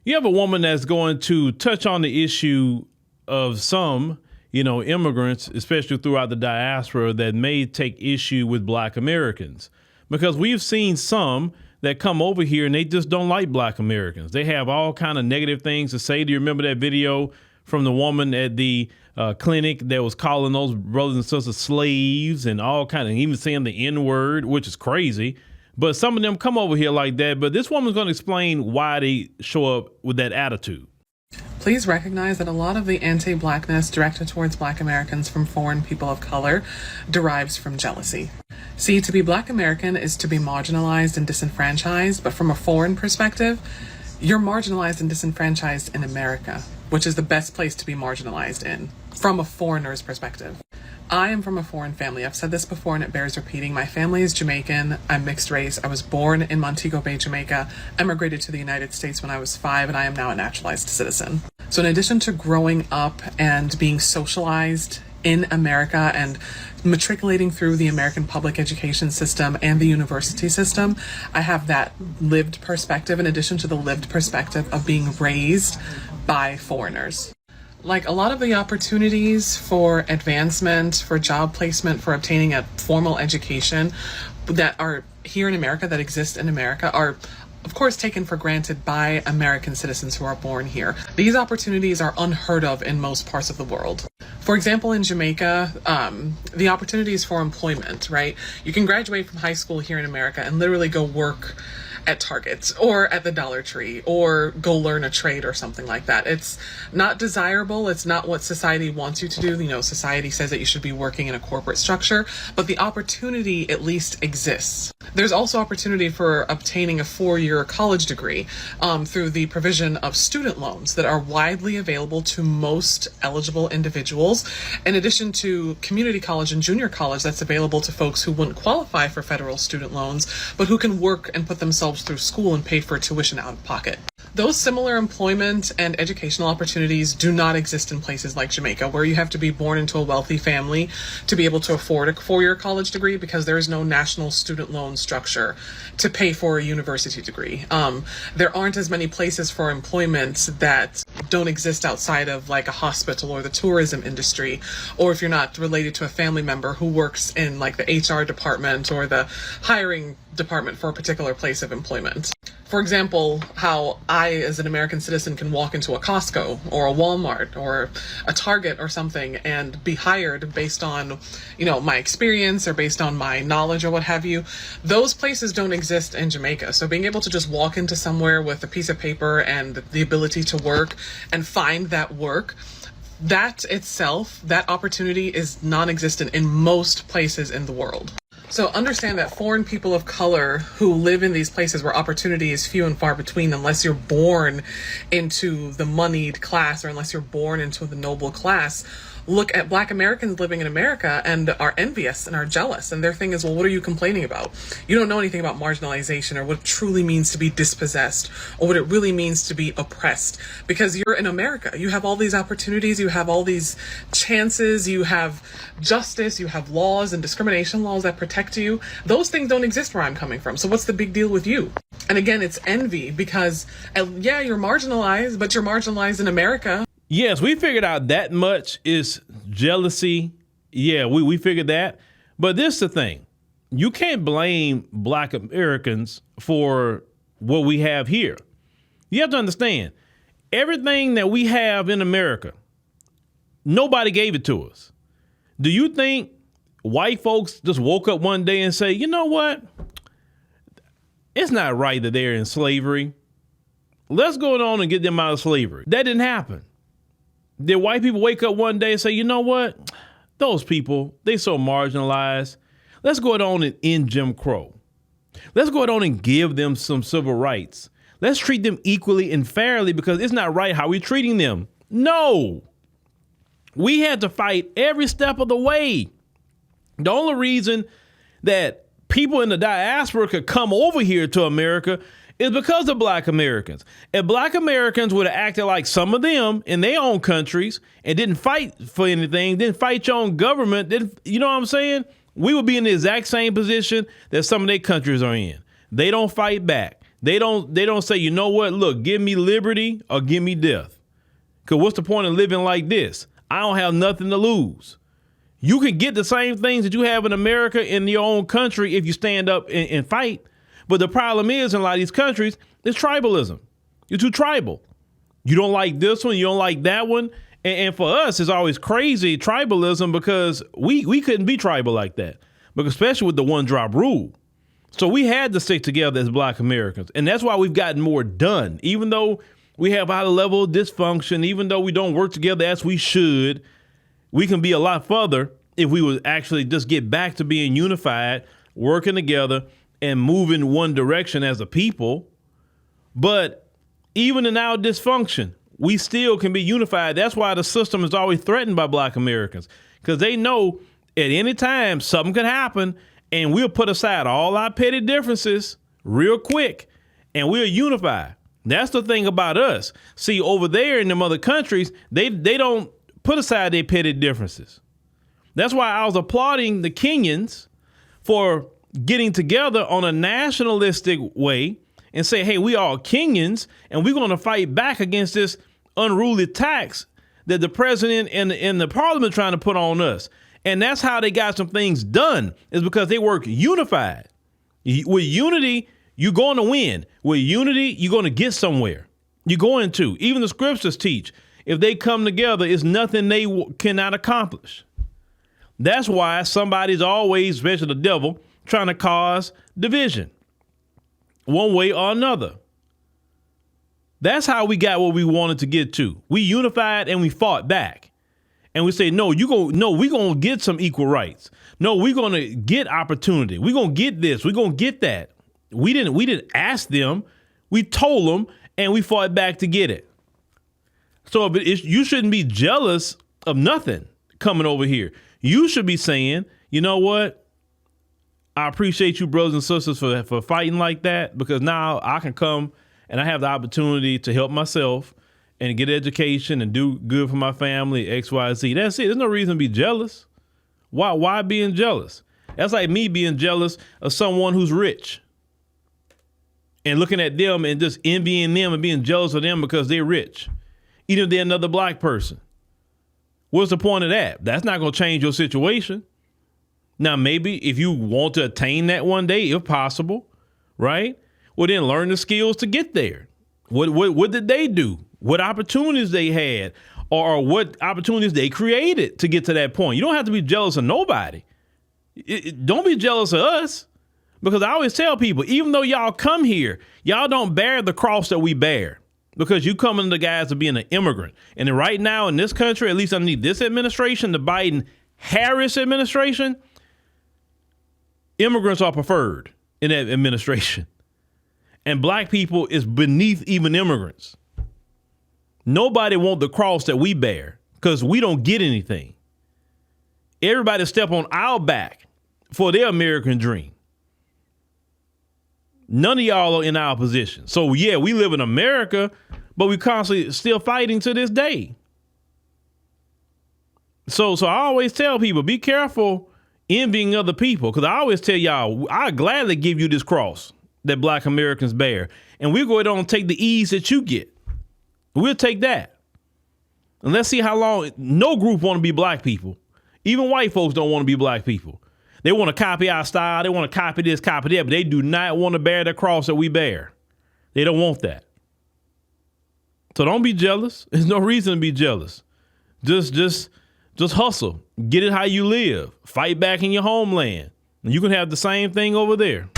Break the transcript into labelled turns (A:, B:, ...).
A: You have a woman that's going to touch on the issue of some, immigrants, especially throughout the diaspora, that may take issue with Black Americans. Because we've seen some that come over here and they just don't like Black Americans. They have all kind of negative things to say. Do you remember that video from the woman at the clinic that was calling those brothers and sisters slaves and all kind of, even saying the N-word, which is crazy. But some of them come over here like that. But this woman's going to explain why they show up with that attitude.
B: Please recognize that a lot of the anti-Blackness directed towards Black Americans from foreign people of color derives from jealousy. See, to be Black American is to be marginalized and disenfranchised, but from a foreign perspective, you're marginalized and disenfranchised in America, which is the best place to be marginalized in, from a foreigner's perspective. I am from a foreign family. I've said this before and it bears repeating. My family is Jamaican. I'm mixed race. I was born in Montego Bay, Jamaica, emigrated to the United States when I was 5, and I am now a naturalized citizen. So in addition to growing up and being socialized in America and matriculating through the American public education system and the university system, I have that lived perspective in addition to the lived perspective of being raised by foreigners. Like a lot of the opportunities for advancement, for job placement, for obtaining a formal education that are here in America, that exist in America, are of course taken for granted by American citizens who are born here. These opportunities are unheard of in most parts of the world. For example, in Jamaica, the opportunities for employment, right? You can graduate from high school here in America and literally go work at Target or at the Dollar Tree or go learn a trade or something like that. It's not desirable. It's not what society wants you to do. Society says that you should be working in a corporate structure, but the opportunity at least exists. There's also opportunity for obtaining a 4-year college degree through the provision of student loans that are widely available to most eligible individuals, in addition to community college and junior college that's available to folks who wouldn't qualify for federal student loans, but who can work and put themselves through school and pay for tuition out of pocket. Those similar employment and educational opportunities do not exist in places like Jamaica, where you have to be born into a wealthy family to be able to afford a 4-year college degree, because there is no national student loan structure to pay for a university degree. There aren't as many places for employment that don't exist outside of like a hospital or the tourism industry, or if you're not related to a family member who works in like the HR department or the hiring department for a particular place of employment. For example, how I, as an American citizen, can walk into a Costco or a Walmart or a Target or something and be hired based on, my experience or based on my knowledge or what have you. Those places don't exist in Jamaica. So being able to just walk into somewhere with a piece of paper and the ability to work and find that work, that itself, that opportunity is non-existent in most places in the world. So understand that foreign people of color who live in these places where opportunity is few and far between, unless you're born into the moneyed class or unless you're born into the noble class, look at Black Americans living in America and are envious and are jealous. And their thing is, well, what are you complaining about? You don't know anything about marginalization or what it truly means to be dispossessed or what it really means to be oppressed, because you're in America. You have all these opportunities. You have all these chances. You have justice. You have laws and discrimination laws that protect you. Those things don't exist where I'm coming from. So what's the big deal with you? And again, it's envy because, yeah, you're marginalized, but you're marginalized in America.
A: Yes, we figured out that much is jealousy. Yeah, we figured that. But this is the thing. You can't blame Black Americans for what we have here. You have to understand, everything that we have in America, nobody gave it to us. Do you think white folks just woke up one day and say, you know what? It's not right that they're in slavery. Let's go on and get them out of slavery. That didn't happen. Did white people wake up one day and say, you know what? Those people, they so marginalized. Let's go on and end Jim Crow. Let's go on and give them some civil rights. Let's treat them equally and fairly, because it's not right how we're treating them. No. We had to fight every step of the way. The only reason that people in the diaspora could come over here to America is because of Black Americans. If Black Americans would have acted like some of them in their own countries and didn't fight for anything, didn't fight your own government, you know what I'm saying? We would be in the exact same position that some of their countries are in. They don't fight back. They don't say, you know what, look, give me liberty or give me death. Because what's the point of living like this? I don't have nothing to lose. You can get the same things that you have in America in your own country if you stand up and fight. But the problem is, in a lot of these countries, it's tribalism. You're too tribal. You don't like this one, you don't like that one. And for us, it's always crazy tribalism because we couldn't be tribal like that, but especially with the one drop rule. So we had to stick together as Black Americans. And that's why we've gotten more done, even though we have a high level of dysfunction, even though we don't work together as we should. We can be a lot further if we would actually just get back to being unified, working together and moving one direction as a people. But even in our dysfunction, we still can be unified. That's why the system is always threatened by Black Americans, because they know at any time something could happen and we'll put aside all our petty differences real quick and we'll unify. That's the thing about us. See, over there in them other countries, they don't put aside their petty differences. That's why I was applauding the Kenyans for getting together on a nationalistic way and say, hey, we all Kenyans and we're going to fight back against this unruly tax that the president and the parliament are trying to put on us. And that's how they got some things done, is because they work unified. With unity, you're going to win. With unity, you're going to get somewhere. You're going to. Even the scriptures teach, if they come together, it's nothing they cannot accomplish. That's why somebody's always, especially the devil, trying to cause division one way or another. That's how we got what we wanted to get to. We unified and we fought back. And we say, no, we're going to get some equal rights. No, we're going to get opportunity. We're going to get this. We're going to get that. We didn't ask them. We told them and we fought back to get it. So you shouldn't be jealous of nothing coming over here. You should be saying, you know what? I appreciate you, brothers and sisters, for fighting like that, because now I can come and I have the opportunity to help myself and get education and do good for my family, X, Y, Z. That's it. There's no reason to be jealous. Why being jealous? That's like me being jealous of someone who's rich and looking at them and just envying them and being jealous of them because they're rich, even if they're another Black person. What's the point of that? That's not going to change your situation. Now, maybe if you want to attain that one day, if possible, right? Well, then learn the skills to get there. What did they do? What opportunities they had, or what opportunities they created to get to that point. You don't have to be jealous of nobody. Don't be jealous of us, because I always tell people, even though y'all come here, y'all don't bear the cross that we bear, because you come in the guise of being an immigrant. And then right now in this country, at least underneath this administration, the Biden-Harris administration, immigrants are preferred in that administration. And Black people is beneath even immigrants. Nobody wants the cross that we bear because we don't get anything. Everybody step on our back for their American dream. None of y'all are in our position. So yeah, we live in America, but we constantly still fighting to this day. So I always tell people, be careful envying other people, because I always tell y'all, I gladly give you this cross that Black Americans bear, and we'll go ahead and take the ease that you get. We'll take that. And let's see how long. No group want to be Black people. Even white folks don't want to be Black people. They want to copy our style. They want to copy this, copy that, but they do not want to bear the cross that we bear. They don't want that. So don't be jealous. There's no reason to be jealous. Just hustle. Get it how you live. Fight back in your homeland. And you can have the same thing over there.